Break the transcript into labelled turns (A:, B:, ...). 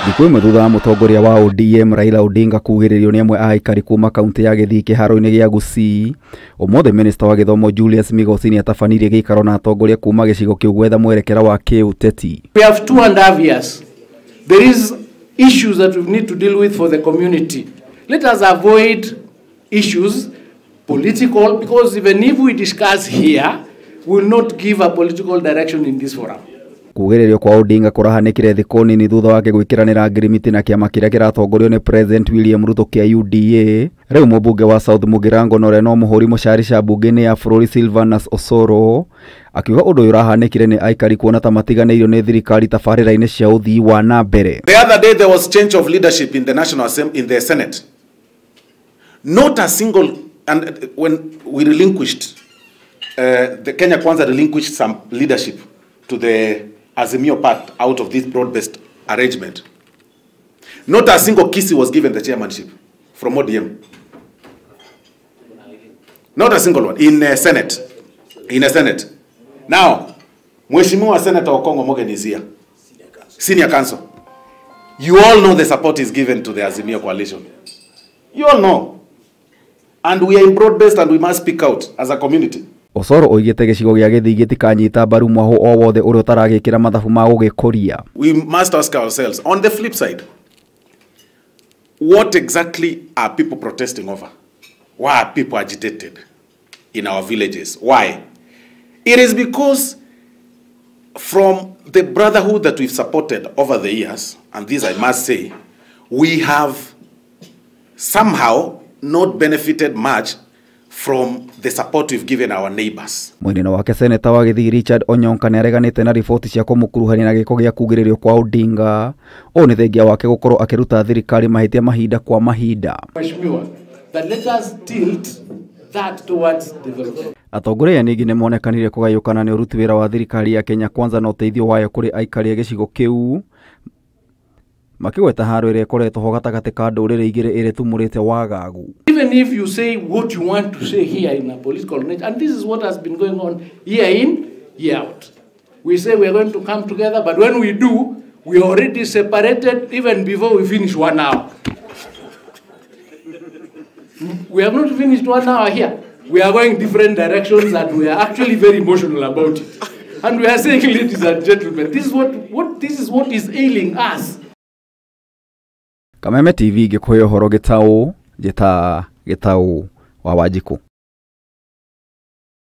A: Thikũ ĩmwe thutha wa mũtongoria wa ODM Raila Odinga kugĩrĩrio nĩ amwe a aikari kuma kaunti ya Gĩthii kĩharo-inĩ gĩa Gusii, ũmũthĩ Minister wa Gĩthomo Julius Migosi nĩ atabanirie gĩikaro na atongoria kuma gĩcigo kĩu gwetha mwerekera wa kĩũteti.
B: We have 2.5 years. There is issues that we need to deal with for the community. Let us avoid issues political, because even if we discuss here, we will not give a political direction in this forum.
A: Kugĩrĩrio kwa Odinga kũrahanĩkire thikũ nini thutha wake gwĩkĩranĩra ngirimiti na kĩama kĩrĩa kĩratongorio nĩ President William Ruto kĩa UDA. Rĩu mũmbunge wa South Mugirango na ũrĩa no mũhũri mũcarica mbunge-inĩ ya bũrũri Silvanus Osoro akiuga ũndũ ũyũ ũrahanĩkire nĩ aikari kuona ta matiganĩirio nĩ thirikari tabarĩra-inĩ cia ũthii wa na mbere.
C: The other day there was change of leadership in the National Assembly, in the Senate. Not a single, and when we relinquished, the Kenya Kwanza relinquished some leadership to the Azimio part out of this broad-based arrangement. Not a single Kisi was given the chairmanship from ODM. Not a single one in the Senate. In the Senate. Now, Mheshimiwa Senator Okongo Mogen is here. Senior Counsel. You all know the support is given to the Azimio coalition. You all know. And we are in broad-based and we must speak out as a community.
A: Osoro oigĩte gĩcigo gĩa Gĩthii gĩtikanyita mbaru mwahũ o wothe ũrĩa ũtaragĩkĩra mathabu ma gũgĩkũria.
C: We must ask ourselves, on the flip side, what exactly are people protesting over? Why are people agitated in our villages? Why? It is because from the brotherhood that we've supported over the years, and this I must say, we have somehow not benefited much from the support we've given our neighbors.
A: Mwena wake Senator wa Gĩthii Richard Onyonka nĩ areganĩte na riboti cia kũmũkuruhania na gĩko gĩa kugĩrĩrio kwa Odinga. O nĩ thengia wake gũkorwo akĩruta thirikari mahĩtia mahinda kwa mahinda.
B: That let us tilt that towards development.
A: Atongoria ningĩ nĩ monekanire kũgayũkana nĩ ũruti wĩra wa thirikari ya Kenya Kwanza na ũteithio wayo kũrĩ aikari a gĩcigo kĩu, makĩgweta haro ĩrĩa ĩkoretwo ho gatagatĩ ka ndũrĩrĩ igĩrĩ ĩrĩa tumũrĩte wagagu.
B: Even if you say what you want to say here in a political nature, and this is what has been going on year in, year out. We say we are going to come together, but when we do, we are already separated even before we finish 1 hour. We have not finished 1 hour here. We are going different directions and we are actually very emotional about it. And we are saying, ladies and gentlemen, this is what is ailing us.
A: Kameme TV gĩkũhe ũhoro gĩtaũ wa Wanjikũ.